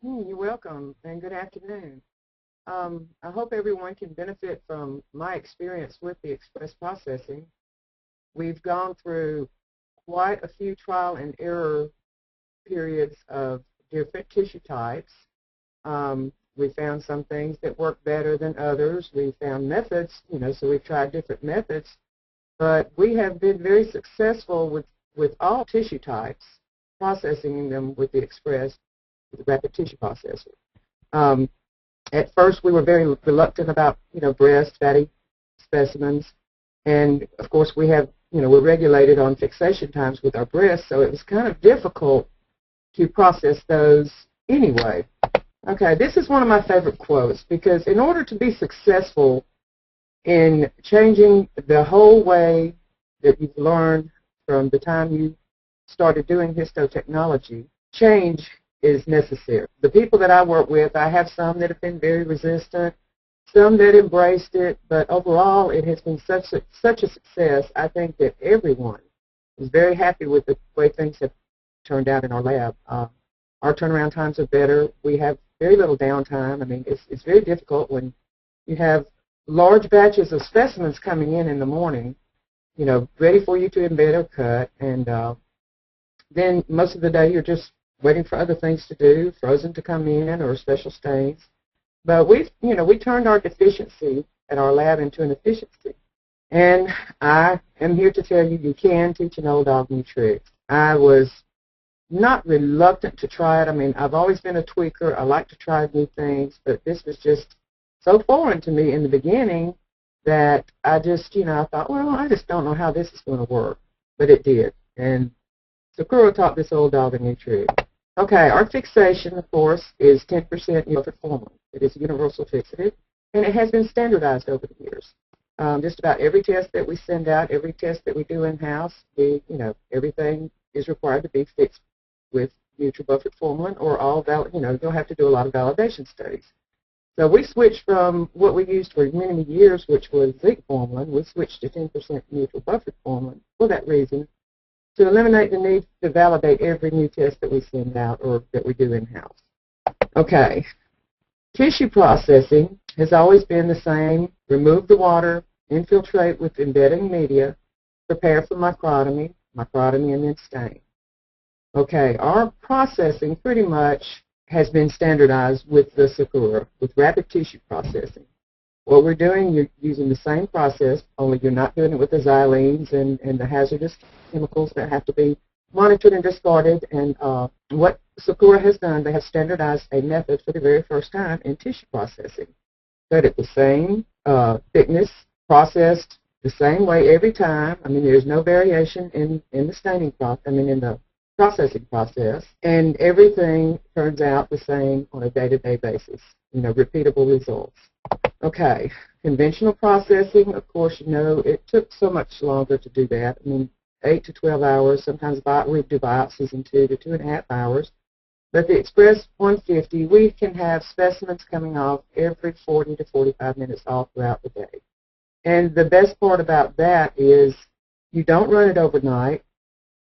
You're welcome, and good afternoon. I hope everyone can benefit from my experience with the express processing. We've gone through quite a few trial and error periods of different tissue types. We found some things that work better than others. We found methods, so we've tried different methods, but we have been very successful with all tissue types, processing them with the express, with the rapid tissue processor. Um, At first, we were very reluctant about, breast, fatty specimens. And, of course, we're regulated on fixation times with our breasts, so it was kind of difficult to process those anyway. Okay, this is one of my favorite quotes, because in order to be successful in changing the whole way that you've learned from the time you started doing histotechnology, change is necessary. The people that I work with, I have some that have been very resistant, some that embraced it, but overall it has been such a success. I think that everyone is very happy with the way things have turned out in our lab. Our turnaround times are better. We have very little downtime. I mean, it's very difficult when you have large batches of specimens coming in the morning, ready for you to embed or cut, and then most of the day you're just waiting for other things to do, frozen to come in or special stains. But we turned our deficiency at our lab into an efficiency. And I am here to tell you, you can teach an old dog new tricks. I was not reluctant to try it. I mean, I've always been a tweaker. I like to try new things, but this was just so foreign to me in the beginning that I just, I thought, well, I just don't know how this is going to work. But it did. And Sakura taught this old dog a new trick. Okay, our fixation, of course, is 10% buffered formalin. It is universal fixative, and it has been standardized over the years. Just about every test that we send out, every test that we do in-house, everything is required to be fixed with neutral buffered formalin, or you'll have to do a lot of validation studies. So we switched from what we used for many, many years, which was zinc formalin. We switched to 10% neutral buffered formalin for that reason, to eliminate the need to validate every new test that we send out or that we do in-house. Okay, tissue processing has always been the same. Remove the water, infiltrate with embedding media, prepare for microtomy, and then stain. Okay, our processing pretty much has been standardized with the Sakura, with rapid tissue processing. What we're doing, you're using the same process, only you're not doing it with the xylenes and the hazardous chemicals that have to be monitored and discarded. And what Sakura has done, they have standardized a method for the very first time in tissue processing. Cut it the same thickness, processed the same way every time. I mean, there's no variation in the staining process, in the processing process, and everything turns out the same on a day-to-day basis, repeatable results. Okay, conventional processing, of course, it took so much longer to do that. I mean, 8 to 12 hours. Sometimes we do biopsies in 2 to 2.5 hours. But the Express 150, we can have specimens coming off every 40 to 45 minutes all throughout the day. And the best part about that is you don't run it overnight.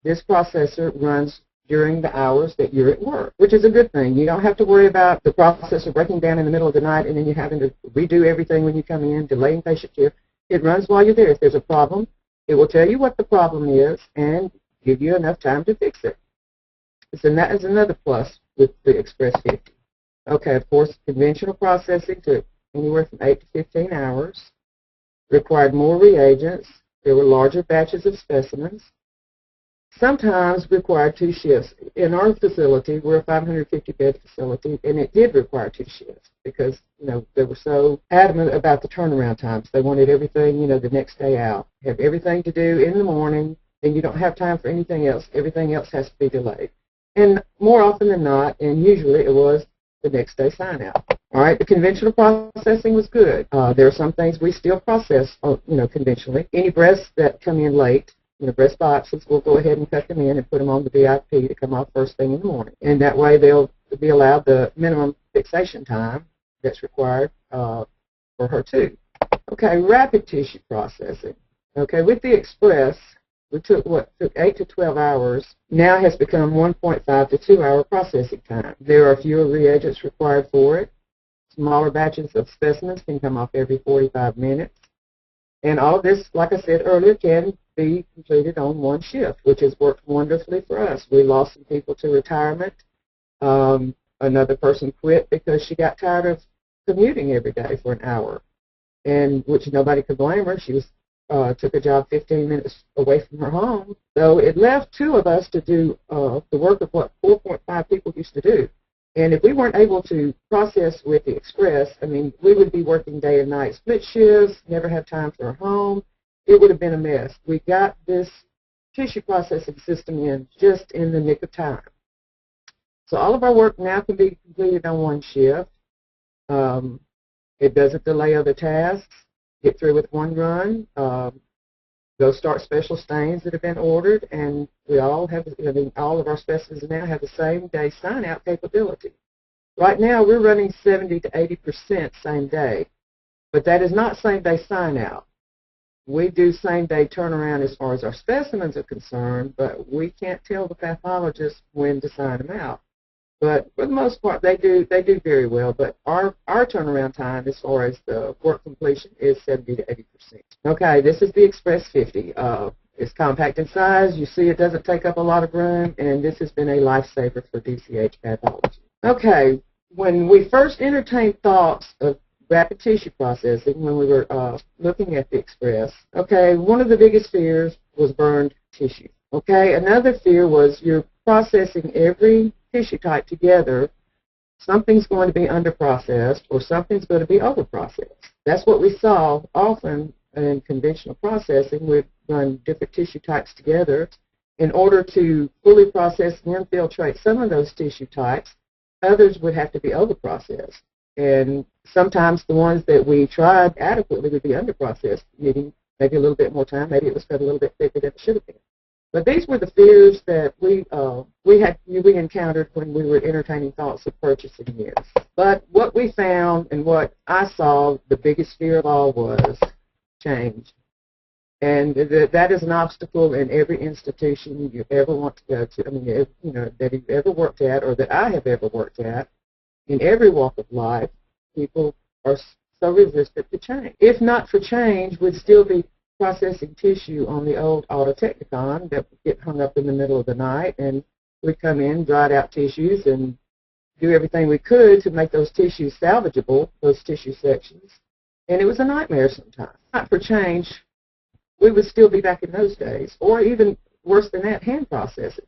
This processor runs during the hours that you're at work, which is a good thing. You don't have to worry about the processor breaking down in the middle of the night and then you having to redo everything when you come in, delaying patient care. It runs while you're there. If there's a problem, it will tell you what the problem is and give you enough time to fix it. So that is another plus with the Express 50. Okay, of course, conventional processing took anywhere from 8 to 15 hours, required more reagents. There were larger batches of specimens. Sometimes required 2 shifts. In our facility, we're a 550-bed facility, and it did require 2 shifts because, they were so adamant about the turnaround times. They wanted everything, the next day out. Have everything to do in the morning, and you don't have time for anything else. Everything else has to be delayed. And more often than not, and usually it was the next day sign out. All right, the conventional processing was good. There are some things we still process, conventionally. Any breasts that come in late, breast biopsies, we'll go ahead and cut them in and put them on the VIP to come off first thing in the morning. And that way they'll be allowed the minimum fixation time that's required for her too. Okay, rapid tissue processing. Okay, with the Express, we took what took 8 to 12 hours, now has become 1.5 to 2 hour processing time. There are fewer reagents required for it. Smaller batches of specimens can come off every 45 minutes. And all of this, like I said earlier, can be completed on one shift, which has worked wonderfully for us. We lost some people to retirement. Another person quit because she got tired of commuting every day for an hour, and which nobody could blame her. She was took a job 15 minutes away from her home. So it left 2 of us to do the work of what 4.5 people used to do. And if we weren't able to process with the Express, I mean, we would be working day and night split shifts, never have time for our home. It would have been a mess. We got this tissue processing system in just in the nick of time. So all of our work now can be completed on one shift. It doesn't delay other tasks. Get through with one run. Go start special stains that have been ordered, and we all have, I mean, all of our specimens now have the same day sign-out capability. Right now, we're running 70 to 80% same day, but that is not same-day sign-out. We do same-day turnaround as far as our specimens are concerned, but we can't tell the pathologist when to sign them out. But for the most part, they do very well. But our turnaround time, as far as the work completion, is 70 to 80%. Okay, this is the Express 50. It's compact in size. You see, it doesn't take up a lot of room, and this has been a lifesaver for DCH pathology. Okay, when we first entertained thoughts of rapid tissue processing, when we were looking at the Express, okay, one of the biggest fears was burned tissue. Okay, another fear was you're processing every tissue type together, something's going to be underprocessed or something's going to be overprocessed. That's what we saw often in conventional processing. We'd run different tissue types together. In order to fully process and infiltrate some of those tissue types, others would have to be overprocessed. And sometimes the ones that we tried adequately would be underprocessed, needing maybe a little bit more time. Maybe it was cut a little bit thicker than it should have been. But these were the fears that we encountered when we were entertaining thoughts of purchasing this. But what we found and what I saw, the biggest fear of all was change. And that is an obstacle in every institution you ever want to go to. I mean, that you've ever worked at or that I have ever worked at. In every walk of life, people are so resistant to change. If not for change, we'd still be processing tissue on the old Autotechnicon that would get hung up in the middle of the night, and we'd come in, dried out tissues, and do everything we could to make those tissues salvageable, those tissue sections. And it was a nightmare sometimes. Not for change, we would still be back in those days, or even worse than that, hand processing.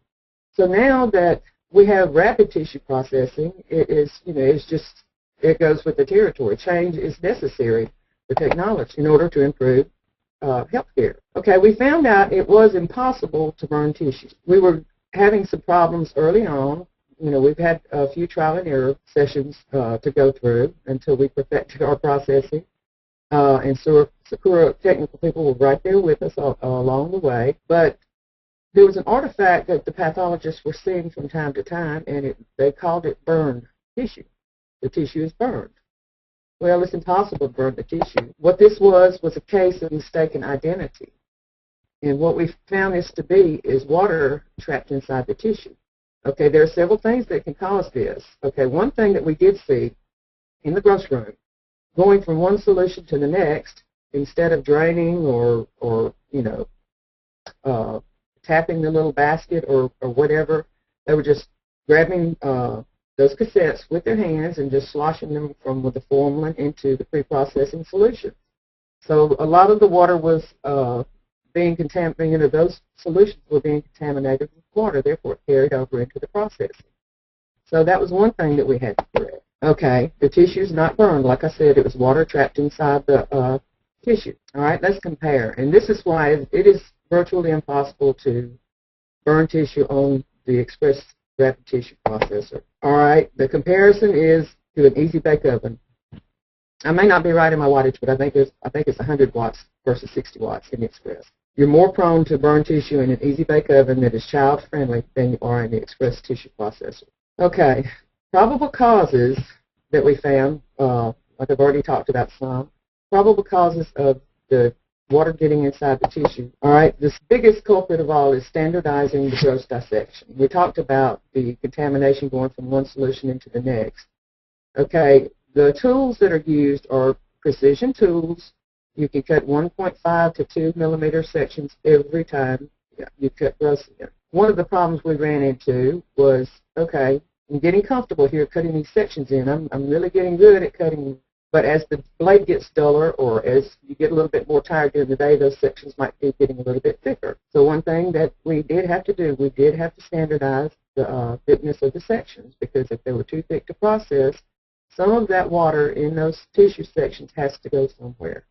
So now that we have rapid tissue processing, it goes with the territory. Change is necessary for technology in order to improve healthcare. Okay, we found out it was impossible to burn tissue. We were having some problems early on. We've had a few trial and error sessions to go through until we perfected our processing. And so Sakura technical people were right there with us along the way. But there was an artifact that the pathologists were seeing from time to time, and they called it burned tissue. The tissue is burned. Well, it's impossible to burn the tissue. What this was a case of mistaken identity. And what we found this to be is water trapped inside the tissue. Okay, there are several things that can cause this. Okay, one thing that we did see in the gross room, going from one solution to the next, instead of draining or tapping the little basket or whatever, they were just grabbing those cassettes with their hands and just sloshing them from the formalin into the pre-processing solution. So a lot of the water was being contaminated, those solutions were being contaminated with water, therefore it carried over into the processing. So that was one thing that we had to correct. Okay, the tissue's not burned. Like I said, it was water trapped inside the tissue. All right, let's compare. And this is why it is virtually impossible to burn tissue on the Express rapid tissue processor. All right, the comparison is to an easy bake oven. I may not be right in my wattage, but I think it's 100 watts versus 60 watts in the Express. You're more prone to burn tissue in an easy bake oven that is child friendly than you are in the Express tissue processor. Okay, probable causes that we found, like I've already talked about some, probable causes of the water getting inside the tissue. All right, this biggest culprit of all is standardizing the gross dissection. We talked about the contamination going from one solution into the next. Okay, the tools that are used are precision tools. You can cut 1.5 to 2 millimeter sections every time you cut gross in. One of the problems we ran into was, okay, I'm getting comfortable here cutting these sections in. I'm really getting good at cutting, but as the blade gets duller or as you get a little bit more tired during the day, those sections might be getting a little bit thicker. So one thing that we did have to do, we did have to standardize the thickness of the sections, because if they were too thick to process, some of that water in those tissue sections has to go somewhere,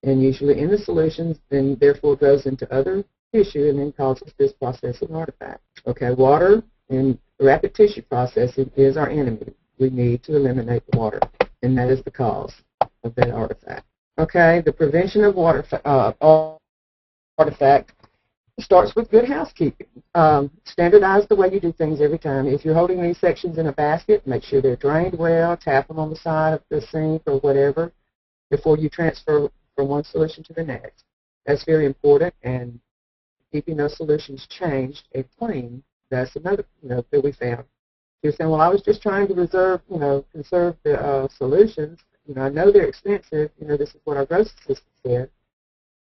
and usually in the solutions, then therefore goes into other tissue and then causes this processing artifact. Okay, water in rapid tissue processing is our enemy. We need to eliminate the water, and that is the cause of that artifact. Okay, the prevention of water artifact starts with good housekeeping. Standardize the way you do things every time. If you're holding these sections in a basket, make sure they're drained well, tap them on the side of the sink or whatever before you transfer from one solution to the next. That's very important, and keeping those solutions changed and clean, that's another, that we found. You're saying, well, I was just trying to conserve the solutions. I know they're expensive. This is what our grocery system said.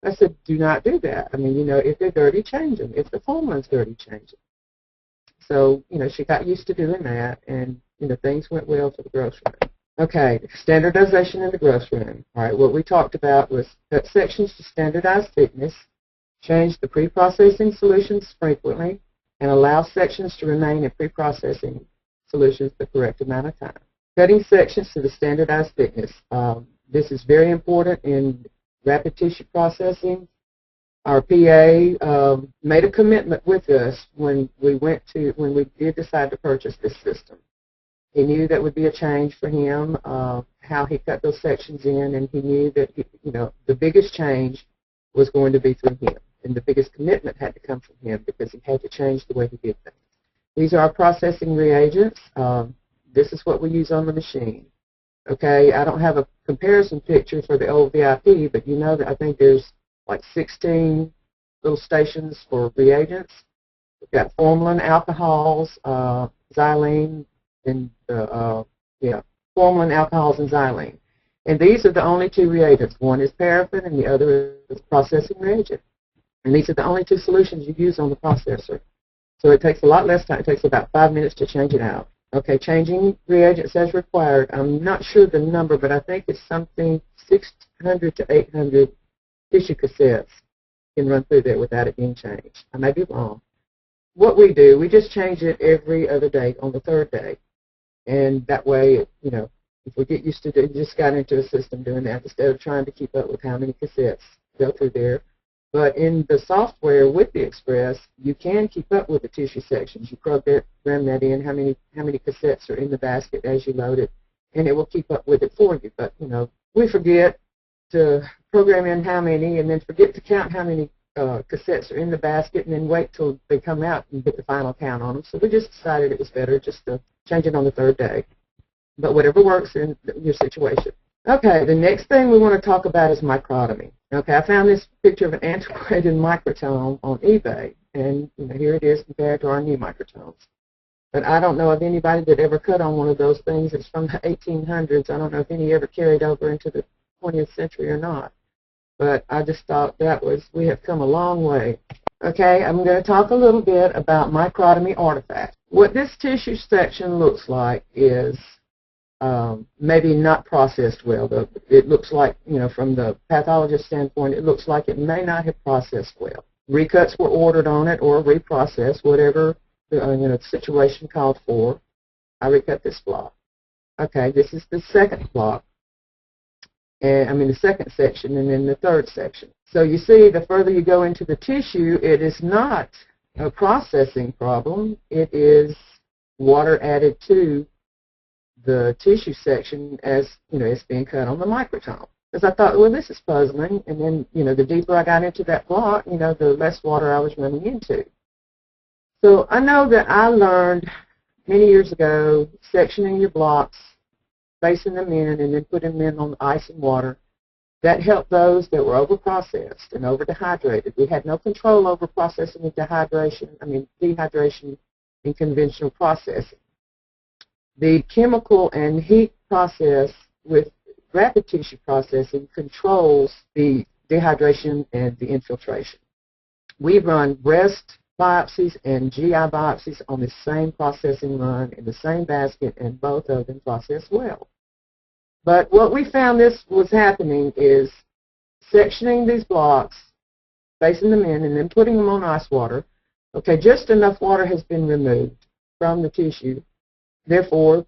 I said, do not do that. I mean, if they're dirty, change them. If the formula's dirty, change them. So, she got used to doing that, and, things went well for the grocery room. Okay, standardization in the grocery room. All right, what we talked about was cut sections to standardized thickness, change the pre-processing solutions frequently, and allow sections to remain in pre-processing solutions the correct amount of time. Cutting sections to the standardized thickness. This is very important in rapid tissue processing. Our PA made a commitment with us when we did decide to purchase this system. He knew that would be a change for him, how he cut those sections in, and he knew that the biggest change was going to be through him, and the biggest commitment had to come from him because he had to change the way he did things. These are our processing reagents. This is what we use on the machine. Okay, I don't have a comparison picture for the old VIP, but that I think there's like 16 little stations for reagents. We've got formalin, alcohols, xylene, and formalin, alcohols, and xylene. And these are the only two reagents. One is paraffin, and the other is processing reagent. And these are the only two solutions you use on the processor. So it takes a lot less time. It takes about 5 minutes to change it out. Okay, changing reagents as required. I'm not sure the number, but I think it's something 600 to 800 tissue cassettes can run through there without it being changed. I may be wrong. What we do, we just change it every other day on the third day. And that way, if we get used to it, just got into a system doing that instead of trying to keep up with how many cassettes go through there. But in the software with the Express, you can keep up with the tissue sections. You program that in, how many cassettes are in the basket as you load it, and it will keep up with it for you. But, we forget to program in how many and then forget to count how many cassettes are in the basket and then wait till they come out and get the final count on them. So we just decided it was better just to change it on the third day. But whatever works in your situation. Okay, the next thing we want to talk about is microtomy. Okay, I found this picture of an antiquated microtome on eBay, and here it is compared to our new microtomes. But I don't know of anybody that ever cut on one of those things. It's from the 1800s. I don't know if any ever carried over into the 20th century or not. But I just thought we have come a long way. Okay, I'm going to talk a little bit about microtomy artifacts. What this tissue section looks like is maybe not processed well. It looks like, from the pathologist standpoint, it looks like it may not have processed well. Recuts were ordered on it or reprocessed, whatever the situation called for. I recut this block. Okay, this is the second block. And the second section, and then the third section. So you see, the further you go into the tissue, it is not a processing problem. It is water added to the tissue section as it's being cut on the microtome. Because I thought, well, this is puzzling, and then the deeper I got into that block, the less water I was running into. So I know that I learned many years ago sectioning your blocks, spacing them in, and then putting them in on ice and water. That helped those that were overprocessed and over-dehydrated. We had no control over processing and dehydration in conventional processing. The chemical and heat process with rapid tissue processing controls the dehydration and the infiltration. We run breast biopsies and GI biopsies on the same processing run in the same basket, and both of them process well. But what we found this was happening is sectioning these blocks, facing them in, and then putting them on ice water. Okay, just enough water has been removed from the tissue. Therefore,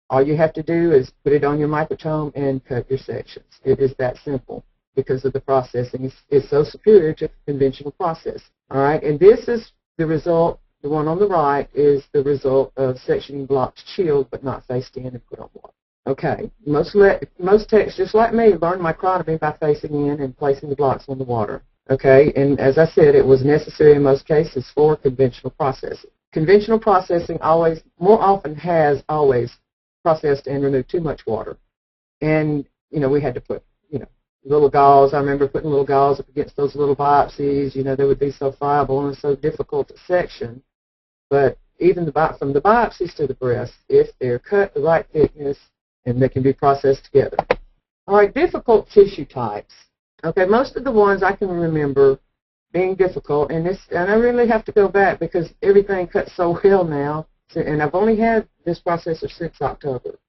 all you have to do is put it on your microtome and cut your sections. It is that simple because of the processing. It's so superior to conventional processing. All right, and this is the result. The one on the right is the result of sectioning blocks chilled but not faced in and put on water. Okay, most techs, just like me, learned microtomy by facing in and placing the blocks on the water. Okay, and as I said, it was necessary in most cases for conventional processing. Conventional processing more often has always processed and removed too much water. And, we had to put, little gauze. I remember putting little gauze up against those little biopsies. They would be so friable and so difficult to section. But even from the biopsies to the breast, if they're cut the right thickness, and they can be processed together. All right, difficult tissue types. Okay, most of the ones I can remember being difficult, and I really have to go back because everything cuts so well now, and I've only had this processor since October.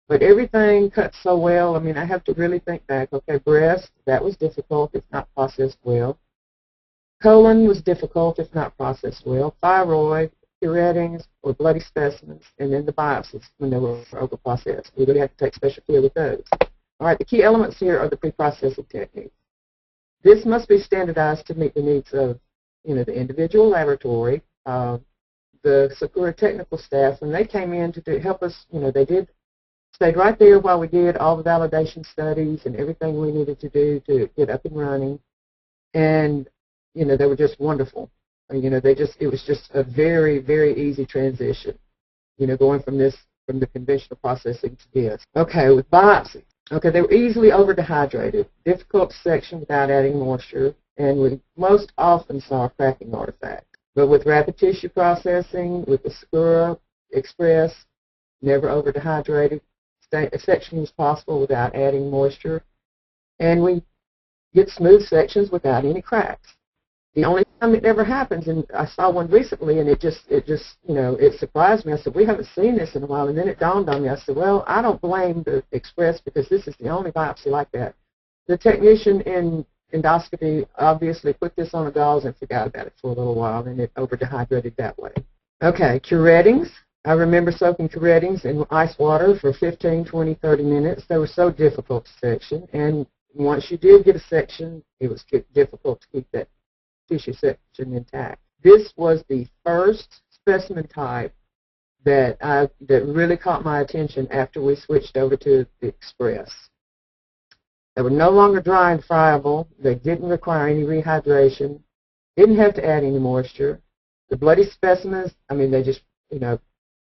But everything cuts so well, I have to really think back. Okay, breast, that was difficult if not processed well. Colon was difficult if not processed well. Thyroid, curettings, or bloody specimens, and then the biopsies when they were overprocessed. We really have to take special care with those. All right, the key elements here are the pre-processing techniques. This must be standardized to meet the needs of, the individual laboratory. The Sakura technical staff, when they came in to help us, they stayed right there while we did all the validation studies and everything we needed to do to get up and running. And, they were just wonderful. It was just a very, very easy transition, going from the conventional processing to this. Okay, with biopsy. Okay, they were easily over-dehydrated, difficult to section without adding moisture, and we most often saw a cracking artifact. But with rapid tissue processing, with the Sakura Express, never over-dehydrated, section was possible without adding moisture, and we get smooth sections without any cracks. The only time it ever happens, and I saw one recently, and it surprised me. I said, we haven't seen this in a while, and then it dawned on me. I said, well, I don't blame the Express because this is the only biopsy like that. The technician in endoscopy obviously put this on a gauze and forgot about it for a little while, and it over-dehydrated that way. Okay, curettings. I remember soaking curettings in ice water for 15, 20, 30 minutes. They were so difficult to section, and once you did get a section, it was difficult to keep that tissue section intact. This was the first specimen type that really caught my attention after we switched over to the Express. They were no longer dry and friable. They didn't require any rehydration. Didn't have to add any moisture. The bloody specimens, they just,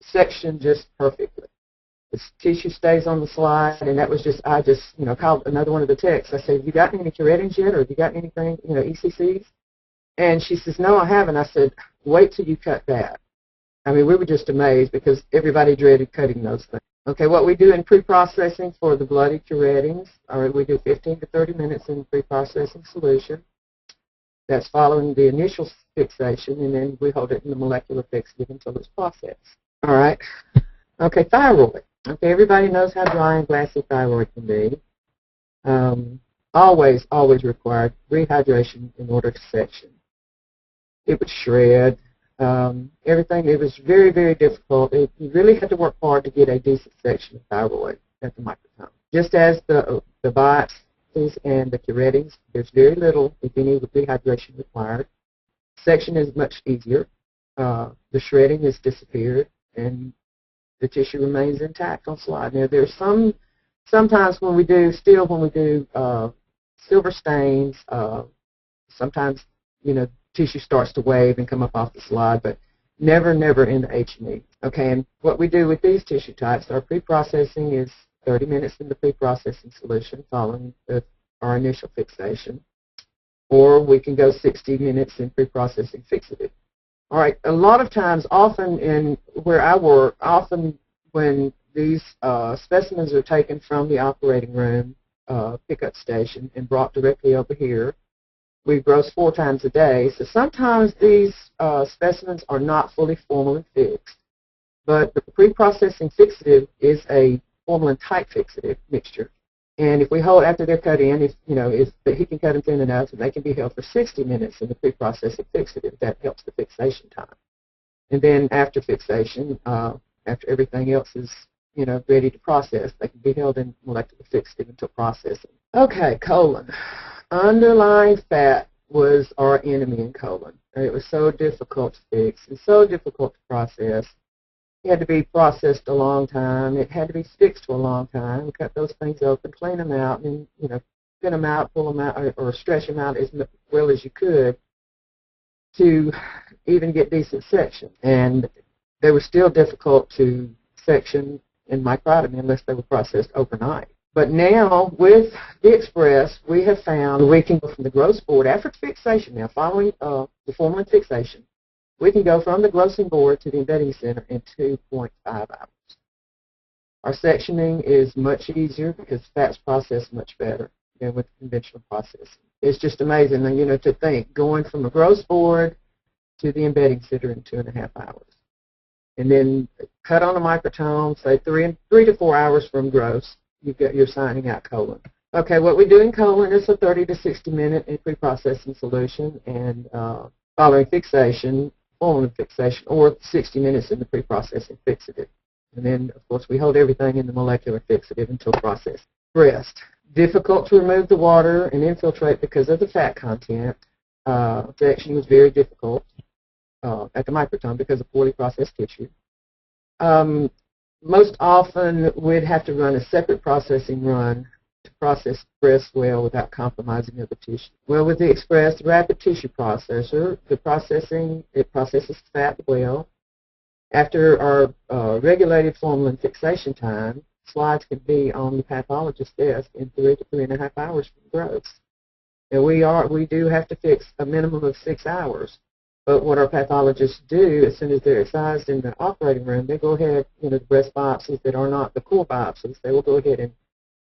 sectioned just perfectly. The tissue stays on the slide, and that was I called another one of the techs. I said, have you gotten any curettings yet, or have you got anything, ECCs? And she says, no, I haven't. I said, wait till you cut that. We were just amazed because everybody dreaded cutting those things. Okay, what we do in pre-processing for the bloody curettings, we do 15 to 30 minutes in pre-processing solution. That's following the initial fixation, and then we hold it in the molecular fixative until it's processed. All right. Okay, thyroid. Okay, everybody knows how dry and glassy thyroid can be. Always required rehydration in order to section. It would shred. Everything. It was very, very difficult. You really had to work hard to get a decent section of thyroid at the microtome. Just as the biopsies and the curettings, there's very little, if any, rehydration required. Section is much easier. The shredding has disappeared, and the tissue remains intact on slide. Now, there's sometimes when we do silver stains, sometimes, tissue starts to wave and come up off the slide, but never in the H&E. Okay, and what we do with these tissue types, our pre-processing is 30 minutes in the pre-processing solution following our initial fixation, or we can go 60 minutes in pre-processing fixative. All right, a lot of times, often in where I work, often when these specimens are taken from the operating room pickup station and brought directly over here, we gross 4 times a day. So sometimes these specimens are not fully formalin fixed, but the pre-processing fixative is a formalin tight fixative mixture. And if we hold after they're cut in, if he can cut them thin enough, and they can be held for 60 minutes in the pre-processing fixative, that helps the fixation time. And then after fixation, after everything else is ready to process, they can be held in molecular fixative until processing. Okay, colon. Underlying fat was our enemy in colon. It was so difficult to fix and so difficult to process. It had to be processed a long time. It had to be fixed for a long time. Cut those things open, clean them out, and thin them out, pull them out, or stretch them out as well as you could to even get decent section. And they were still difficult to section in microtomy unless they were processed overnight. But now, with the Express, we have found we can go from the gross board after fixation. Now, following the formalin fixation, we can go from the grossing board to the embedding center in 2.5 hours. Our sectioning is much easier because fat's processed much better than with conventional processing. It's just amazing, to think, going from a gross board to the embedding center in 2.5 hours. And then cut on a microtome, say 3 to 4 hours from gross, you're signing out colon. Okay, what we do in colon is a 30 to 60 minute in pre-processing solution, and following fixation, formalin fixation, or 60 minutes in the pre-processing fixative. And then, of course, we hold everything in the molecular fixative until processed. Breast. Difficult to remove the water and infiltrate because of the fat content. Section was very difficult at the microtome because of poorly processed tissue. Most often, we'd have to run a separate processing run to process breast well without compromising other tissue. Well, with the Express rapid tissue processor, it processes fat well. After our regulated formalin fixation time, slides can be on the pathologist's desk in 3 to 3.5 hours from gross. And we do have to fix a minimum of 6 hours. But what our pathologists do, as soon as they're excised in the operating room, they go ahead, the breast biopsies that are not the core biopsies, they will go ahead and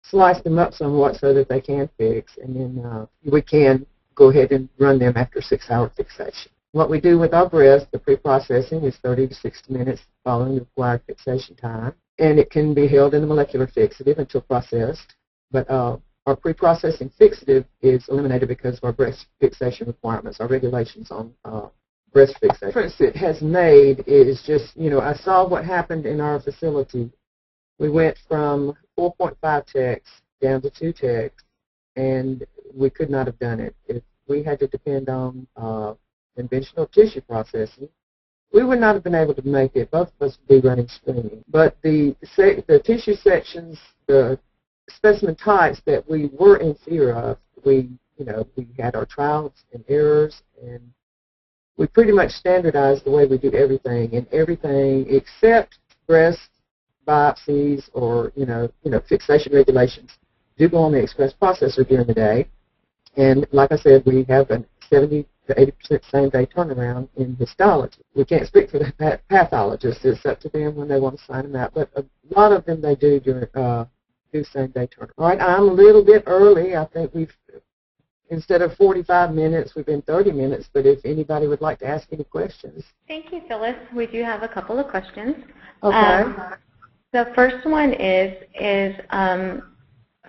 slice them up somewhat so that they can fix, and then we can go ahead and run them after 6-hour fixation. What we do with our breast, the pre-processing, is 30 to 60 minutes following the required fixation time, and it can be held in the molecular fixative until processed. But our pre-processing fixative is eliminated because of our breast fixation requirements, our regulations on breast fixation. The difference it has made is just, I saw what happened in our facility. We went from 4.5 techs down to 2 techs, and we could not have done it. If we had to depend on conventional tissue processing, we would not have been able to make it. Both of us would be running screening. But the tissue sections, the specimen types that we were in fear of, we had our trials and errors, and we pretty much standardized the way we do everything, and everything except breast biopsies or fixation regulations do go on the Express processor during the day. And like I said, we have a 70 to 80% same-day turnaround in histology. We can't speak for the pathologists. It's up to them when they want to sign them out. But a lot of them they do during same-day turnaround. All right, I'm a little bit early. I think instead of 45 minutes, we've been 30 minutes. But if anybody would like to ask any questions. Thank you, Phyllis. We do have a couple of questions. Okay. The first one is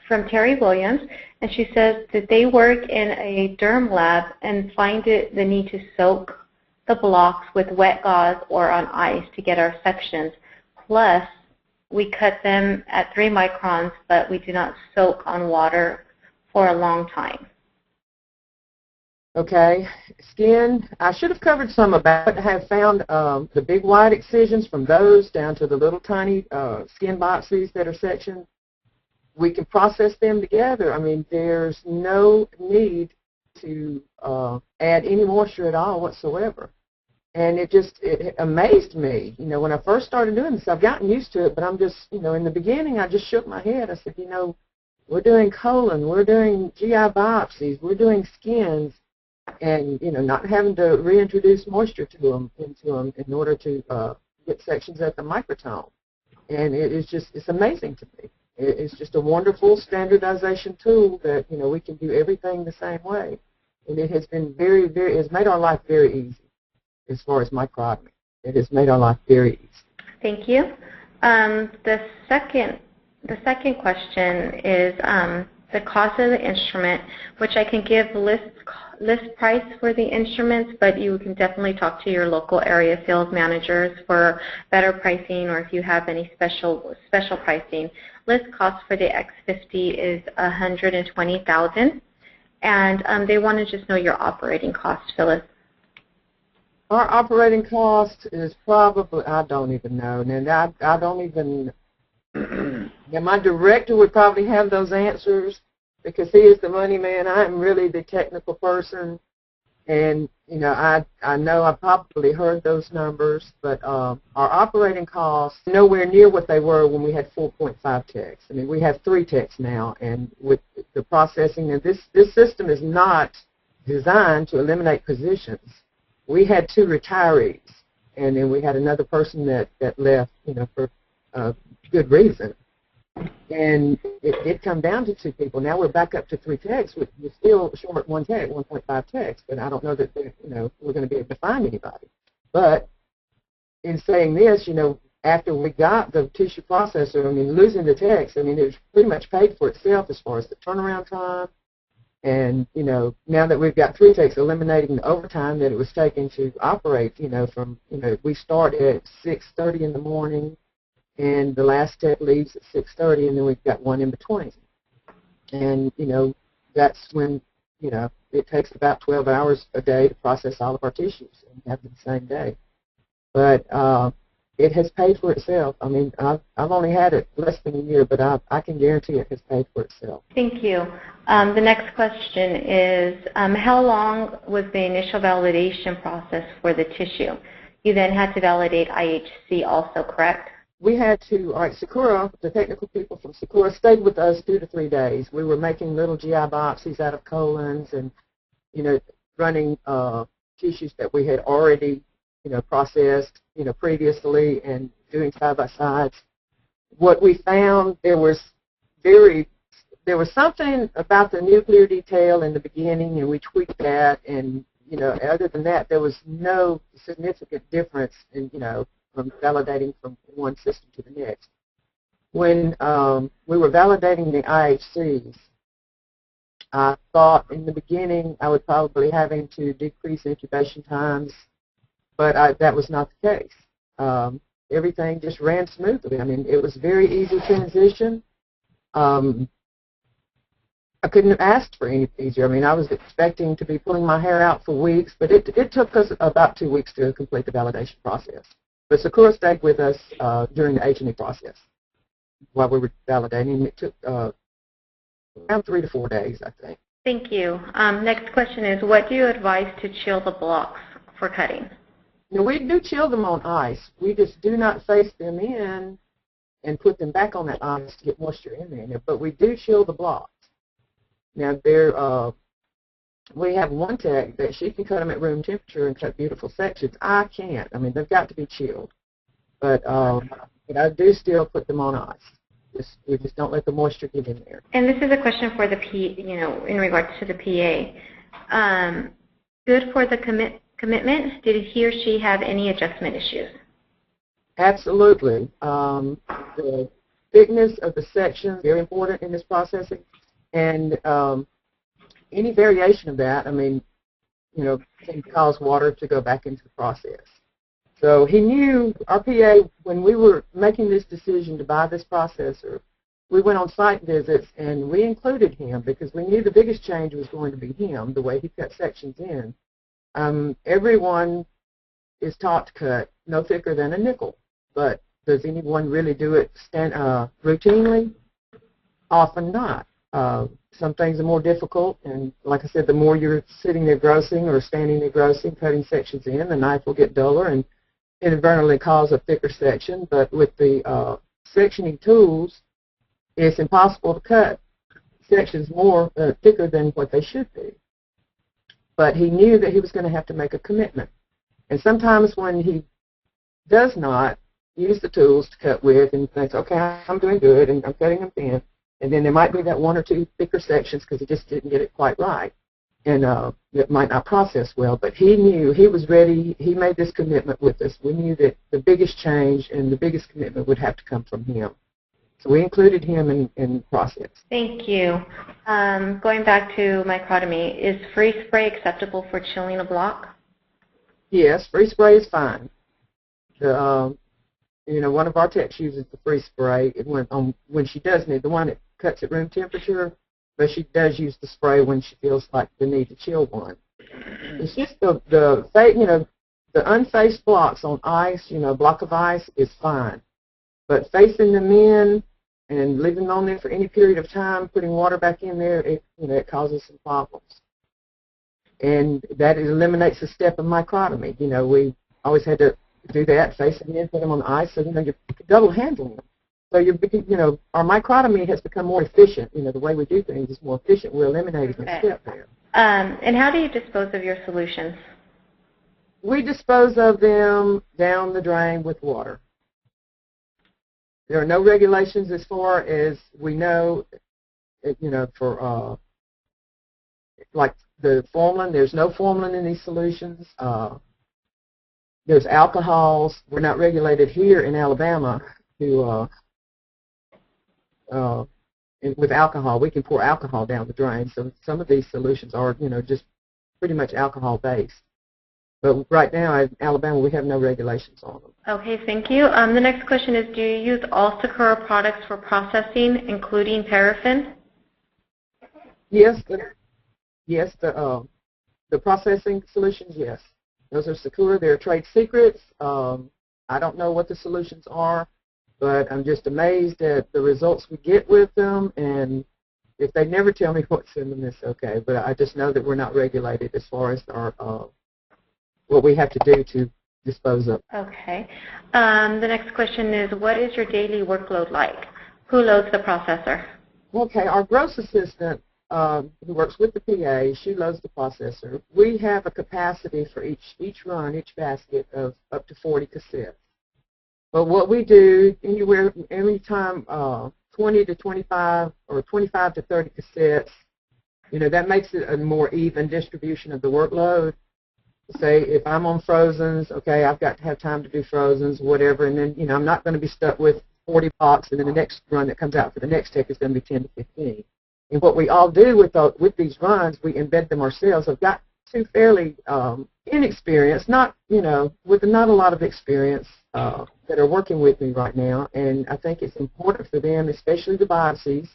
from Terry Williams, and she says that they work in a derm lab and find the need to soak the blocks with wet gauze or on ice to get our sections. Plus, we cut them at 3 microns, but we do not soak on water for a long time. Okay, skin, I should have covered some about it. I have found the big wide excisions from those down to the little tiny skin biopsies that are sectioned. We can process them together. I mean, there's no need to add any moisture at all whatsoever. And it amazed me. When I first started doing this, I've gotten used to it, but I'm just, in the beginning, I just shook my head. I said, we're doing colon, we're doing GI biopsies, we're doing skins, and not having to reintroduce moisture into them in order to get sections at the microtome. And it's amazing to me. It's just a wonderful standardization tool that we can do everything the same way, and it has been it's made our life very easy as far as microtomy. It has made our life very easy. Thank you. The second question is the cost of the instrument, which I can give list price for the instruments, but you can definitely talk to your local area sales managers for better pricing, or if you have any special pricing. List cost for the X50 is $120,000, and they want to just know your operating cost, Phyllis. Our operating cost is probably, I don't even know, and I don't even. Yeah, my director would probably have those answers because he is the money man. I'm really the technical person, and I know I probably heard those numbers, but our operating costs nowhere near what they were when we had 4.5 techs. I mean, we have 3 techs now, and with the processing, and this system is not designed to eliminate positions. We had 2 retirees, and then we had another person that left, for good reason. And it did come down to 2 people. Now we're back up to 3 techs. We're still short 1 tech, 1.5 techs, but I don't know that we're going to be able to find anybody. But in saying this, after we got the tissue processor, losing the techs, it was pretty much paid for itself as far as the turnaround time. And, now that we've got 3 techs, eliminating the overtime that it was taking to operate, from, we start at 6:30 in the morning, and the last tech leaves at 6:30, and then we've got 1 in between. And, that's when, it takes about 12 hours a day to process all of our tissues and have them the same day. But it has paid for itself. I've only had it less than a year, but I can guarantee it has paid for itself. Thank you. The next question is, how long was the initial validation process for the tissue? You then had to validate IHC also, correct? We had to, all right, Sakura, the technical people from Sakura stayed with us 2 to 3 days. We were making little GI biopsies out of colons and, running tissues that we had already, processed, previously and doing side-by-sides. What we found, there was something about the nuclear detail in the beginning, and we tweaked that, and, other than that, there was no significant difference in, from validating from one system to the next. When we were validating the IHCs, I thought in the beginning I would probably having to decrease incubation times, but that was not the case. Everything just ran smoothly. It was very easy transition. I couldn't have asked for any easier. I was expecting to be pulling my hair out for weeks, but it took us about 2 weeks to complete the validation process. But Sakura stayed with us during the H&E process while we were validating. It took around 3 to 4 days, I think. Thank you. Next question is, what do you advise to chill the blocks for cutting? We do chill them on ice. We just do not face them in and put them back on that ice to get moisture in there. But we do chill the blocks. Now, we have 1 tech that she can cut them at room temperature and cut beautiful sections. I can't. They've got to be chilled. But I do still put them on ice. We just don't let the moisture get in there. And this is a question for the in regards to the PA. Good for the commitment. Did he or she have any adjustment issues? Absolutely. The thickness of the section is very important in this processing. And any variation of that, can cause water to go back into the process. So he knew, our PA, when we were making this decision to buy this processor, we went on site visits and we included him because we knew the biggest change was going to be him, the way he cut sections in. Everyone is taught to cut no thicker than a nickel, but does anyone really do it routinely? Often not. Some things are more difficult, and like I said, the more you're sitting there grossing or standing there grossing, cutting sections in, the knife will get duller and inadvertently cause a thicker section. But with the sectioning tools, it's impossible to cut sections more thicker than what they should be. But he knew that he was going to have to make a commitment. And sometimes when he does not use the tools to cut with and thinks, okay, I'm doing good and I'm cutting them thin, and then there might be that one or two thicker sections because he just didn't get it quite right. And it might not process well, but he knew he was ready. He made this commitment with us. We knew that the biggest change and the biggest commitment would have to come from him. So we included him in the process. Thank you. Going back to microtomy, is freeze spray acceptable for chilling a block? Yes, freeze spray is fine. One of our techs uses the freeze spray when she does need the one that cuts at room temperature, but she does use the spray when she feels like the need to chill one. It's just the unfaced blocks on ice, block of ice is fine, but facing them in and leaving them on there for any period of time, putting water back in there, it causes some problems. And that eliminates a step of microtomy. We always had to do that, face them in, put them on the ice, so you're double handling them. So our microtomy has become more efficient. The way we do things is more efficient. We're eliminating a step there. And how do you dispose of your solutions? We dispose of them down the drain with water. There are no regulations as far as we know, for like the formalin. There's no formalin in these solutions. There's alcohols. We're not regulated here in Alabama to with alcohol. We can pour alcohol down the drain. So some of these solutions are, just pretty much alcohol based. But right now in Alabama, we have no regulations on them. Okay, thank you. The next question is, do you use all Sakura products for processing, including paraffin? Yes, the processing solutions, yes. Those are Sakura. They're trade secrets. I don't know what the solutions are, but I'm just amazed at the results we get with them. And if they never tell me what's in them, it's okay. But I just know that we're not regulated as far as our what we have to do to dispose of. Okay. The next question is, what is your daily workload like? Who loads the processor? Okay, our gross assistant who works with the PA, she loads the processor. We have a capacity for each run, each basket of up to 40 cassettes. But what we do, anytime 20 to 25 or 25 to 30 cassettes, that makes it a more even distribution of the workload. Say if I'm on frozens, okay, I've got to have time to do frozens, whatever, and then, I'm not going to be stuck with 40 blocks, and then the next run that comes out for the next tech is going to be 10 to 15. And what we all do with these runs, we embed them ourselves. I've got two fairly inexperienced, with not a lot of experience, that are working with me right now, and I think it's important for them, especially the biopsies,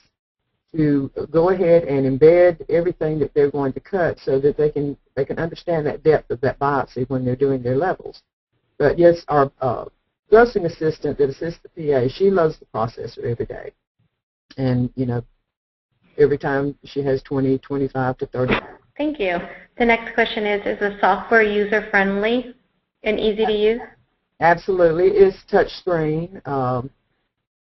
to go ahead and embed everything that they're going to cut so that they can understand that depth of that biopsy when they're doing their levels. But yes, our grossing assistant that assists the PA, she loads the processor every day. And, every time she has 20, 25 to 30. Thank you. The next question is the software user-friendly and easy to use? Absolutely. It's touch screen.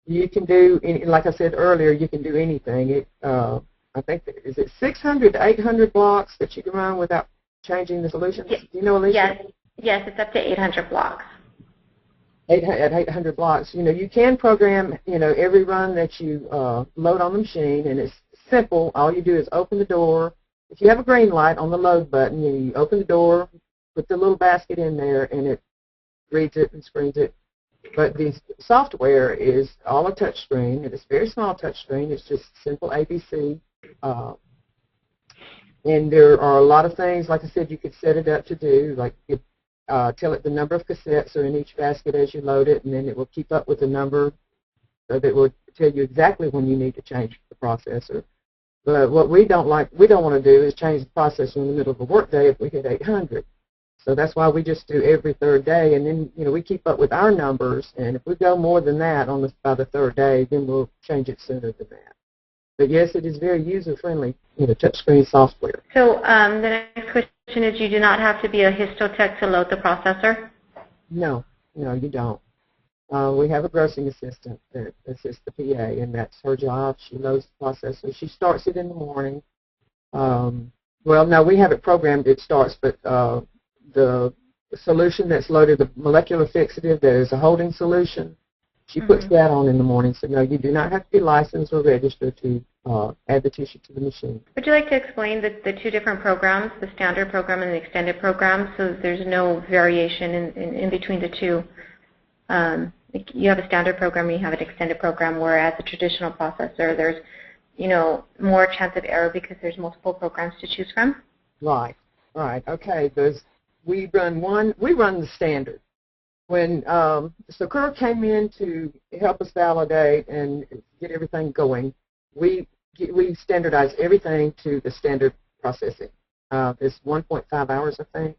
You can do, like I said earlier, you can do anything. I think, is it 600 to 800 blocks that you can run without changing the solutions? Yes. Do you know, Alicia? Yes, it's up to 800 blocks. At 800 blocks. You can program, every run that you load on the machine, and it's simple. All you do is open the door. If you have a green light on the load button, you open the door, put the little basket in there, and it reads it and screens it. But the software is all a touch screen. It's a very small touch screen. It's just simple ABC. And there are a lot of things, like I said, you could set it up to do, like you tell it the number of cassettes are in each basket as you load it, and then it will keep up with the number so that it will tell you exactly when you need to change the processor. But what we don't want to do is change the processor in the middle of a workday if we hit 800. So that's why we just do every third day, and then we keep up with our numbers, and if we go more than that by the third day, then we'll change it sooner than that. But yes, it is very user-friendly, touchscreen software. So the next question is, you do not have to be a histotech to load the processor? No, you don't. We have a grossing assistant that assists the PA, and that's her job. She loads the processor. She starts it in the morning. Well, no, we have it programmed. It starts, but the solution that's loaded, the molecular fixative that is a holding solution, she puts that on in the morning. So, no, you do not have to be licensed or registered to add the tissue to the machine. Would you like to explain the two different programs, the standard program and the extended program, so that there's no variation in between the two? You have a standard program, you have an extended program, whereas a traditional processor, there's more chance of error because there's multiple programs to choose from. Right. Okay. We run the standard. When Sakura came in to help us validate and get everything going, we standardized everything to the standard processing. It's 1.5 hours, I think.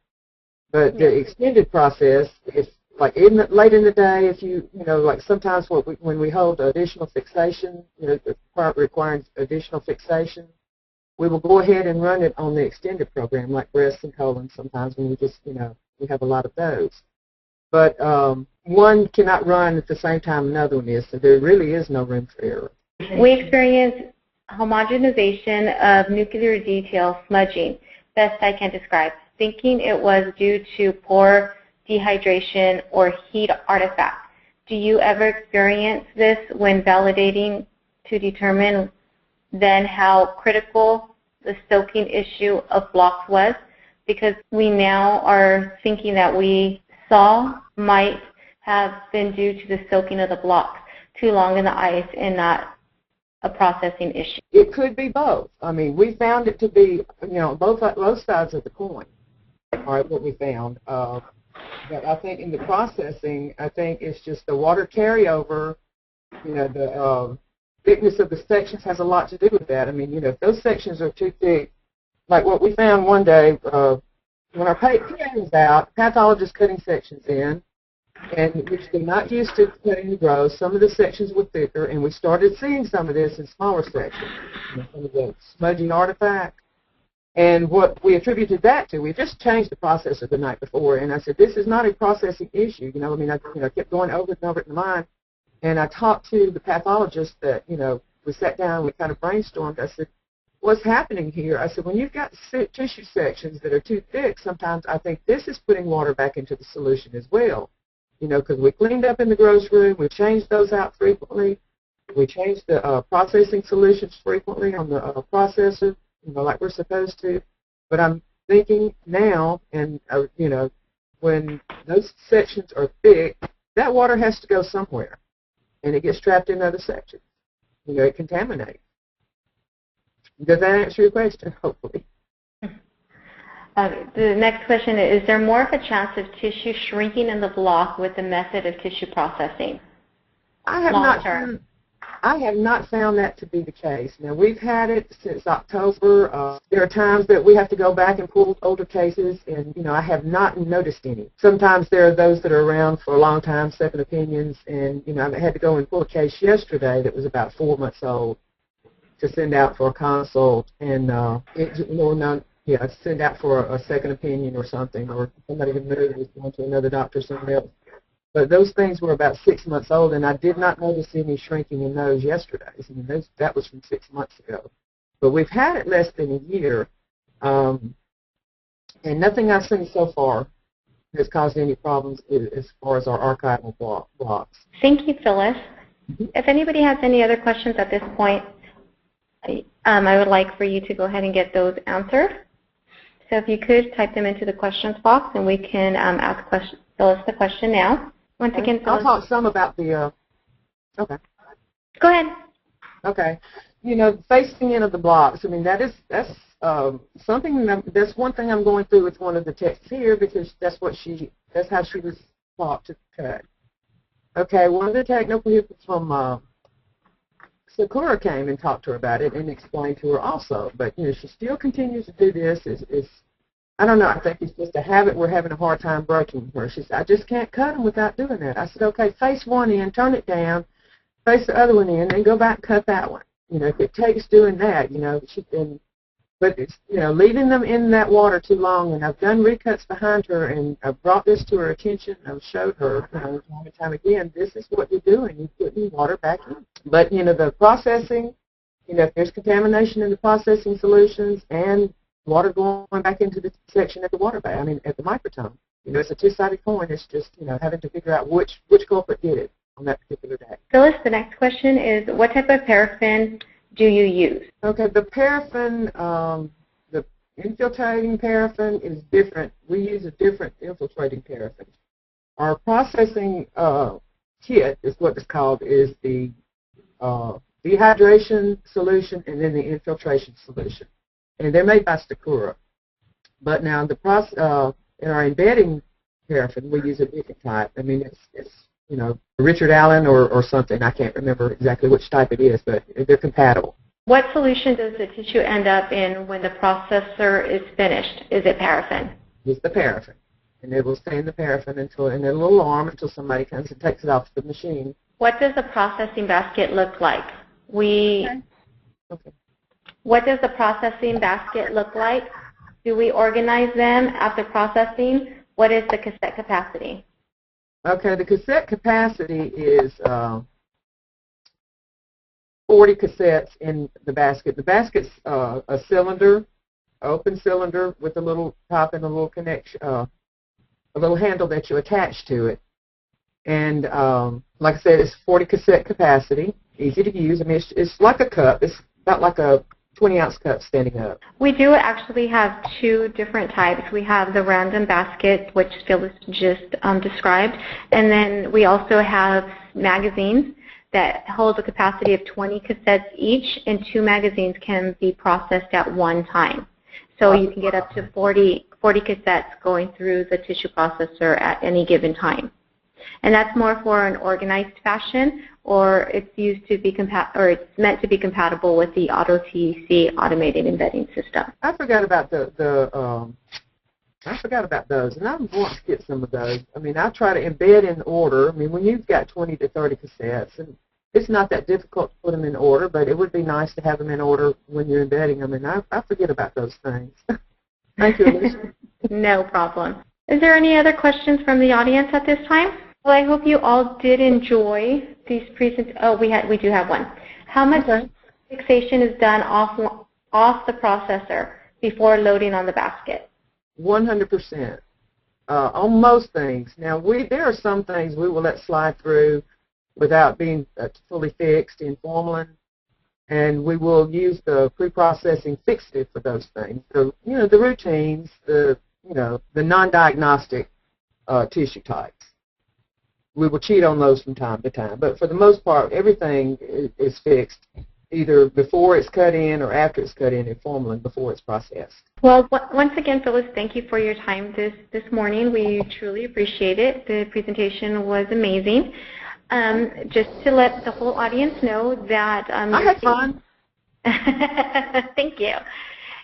But the extended process, if like late in the day, if like sometimes when we hold additional fixation, requiring additional fixation, we will go ahead and run it on the extended program, like breasts and colons sometimes when we just, we have a lot of those. But one cannot run at the same time another one is, so there really is no room for error. We experience homogenization of nuclear detail smudging, best I can describe, thinking it was due to poor dehydration or heat artifact. Do you ever experience this when validating to determine then how critical the soaking issue of blocks was? Because we now are thinking that we saw might have been due to the soaking of the blocks too long in the ice and not a processing issue. It could be both. I mean, we found it to be, both sides of the coin. All right, what we found. But I think in the processing, I think it's just the water carryover, the thickness of the sections has a lot to do with that. I mean, if those sections are too thick, like what we found one day, when our PA was out, pathologists cutting sections in, and which they're not used to cutting the gross. Some of the sections were thicker, and we started seeing some of this in smaller sections, some of the smudging artifact. And what we attributed that to, we just changed the processor the night before, and I said, this is not a processing issue. I kept going over and over it in mind, and I talked to the pathologist that, we sat down, we kind of brainstormed. I said, what's happening here? I said, when you've got tissue sections that are too thick, sometimes I think this is putting water back into the solution as well. Because we cleaned up in the gross room, we changed those out frequently, we changed the processing solutions frequently on the processor, like we're supposed to. But I'm thinking now, and when those sections are thick, that water has to go somewhere, and it gets trapped in other sections. It contaminates. Does that answer your question? Hopefully. The next question is there more of a chance of tissue shrinking in the block with the method of tissue processing? I have not found that to be the case. Now, we've had it since October. There are times that we have to go back and pull older cases, and, I have not noticed any. Sometimes there are those that are around for a long time, second opinions, and, I had to go and pull a case yesterday that was about 4 months old to send out for a consult, and send out for a second opinion or something, or somebody who knew it was going to another doctor somewhere else. But those things were about 6 months old, and I did not notice any shrinking in those yesterday. That was from 6 months ago. But we've had it less than a year, and nothing I've seen so far has caused any problems as far as our archival blocks. Thank you, Phyllis. If anybody has any other questions at this point, I would like for you to go ahead and get those answered. So if you could type them into the questions box, and we can ask Phyllis the question now. Once again, Phyllis. I'll talk some about the. Okay. Go ahead. Okay. Facing in of the blocks. I mean, that's something. That's one thing I'm going through with one of the techs here, because that's how she was taught to cut. Okay. One of the technical people from Sakura came and talked to her about it and explained to her also. But, she still continues to do this. I don't know. I think it's just a habit we're having a hard time breaking her. She said, I just can't cut them without doing that. I said, okay, face one in, turn it down, face the other one in, and go back and cut that one. If it takes doing that, But it's, leaving them in that water too long, and I've done recuts behind her, and I've brought this to her attention. I've showed her, time and time again, this is what you're doing. You're putting water back in. But, the processing, if there's contamination in the processing solutions and water going back into the section at the water bay, at the microtome, it's a two-sided coin. It's just, having to figure out which culprit did it on that particular day. Phyllis, the next question is, what type of paraffin do you use? Okay, the paraffin, the infiltrating paraffin is different. We use a different infiltrating paraffin. Our processing kit is what it's called, is the dehydration solution and then the infiltration solution. And they're made by Sakura. But now in our embedding paraffin, we use a different type. It's Richard Allen or something. I can't remember exactly which type it is, but they're compatible. What solution does the tissue end up in when the processor is finished? Is it paraffin? It's the paraffin. And it will stay in the paraffin and it'll alarm until somebody comes and takes it off the machine. What does the processing basket look like? Okay. What does the processing basket look like? Do we organize them after processing? What is the cassette capacity? Okay, the cassette capacity is 40 cassettes in the basket. The basket's a cylinder, open cylinder with a little top and a little connection, a little handle that you attach to it. And like I said, it's 40 cassette capacity, easy to use. It's like a cup. It's about like a 20-ounce cup standing up. We do actually have two different types. We have the random basket, which Phyllis just described, and then we also have magazines that hold a capacity of 20 cassettes each, and 2 magazines can be processed at one time. So you can get up to 40 cassettes going through the tissue processor at any given time. And that's more for an organized fashion, or it's used to be it's meant to be compatible with the AutoTC automated embedding system. I forgot about I forgot about those, and I want to get some of those. I try to embed in order. When you've got 20 to 30 cassettes, and it's not that difficult to put them in order, but it would be nice to have them in order when you're embedding them, and I forget about those things. Thank you, Alicia. No problem. Is there any other questions from the audience at this time? Well, I hope you all did enjoy these presentations. Oh, we do have one. How much fixation is done off the processor before loading on the basket? 100%. On most things. Now, there are some things we will let slide through without being fully fixed in formalin, and we will use the pre-processing fixative for those things. So, the routines, the non-diagnostic tissue types. We will cheat on those from time to time, but for the most part, everything is fixed either before it's cut in or after it's cut in formalin before it's processed. Well, once again, Phyllis, thank you for your time this morning. We truly appreciate it. The presentation was amazing. Just to let the whole audience know that I had fun. Thank you.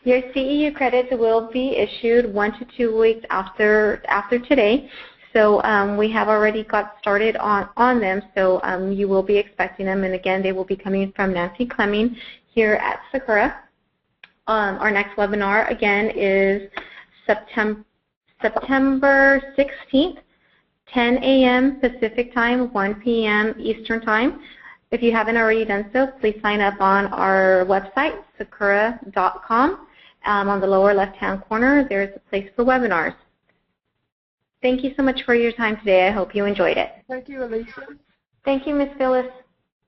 Your CEU credits will be issued 1 to 2 weeks after today. So we have already got started on them, so you will be expecting them. And again, they will be coming from Nancy Clemming here at Sakura. Our next webinar, again, is September 16th, 10 a.m. Pacific Time, 1 p.m. Eastern Time. If you haven't already done so, please sign up on our website, sakura.com. On the lower left-hand corner, there's a place for webinars. Thank you so much for your time today. I hope you enjoyed it. Thank you, Alicia. Thank you, Ms. Phyllis.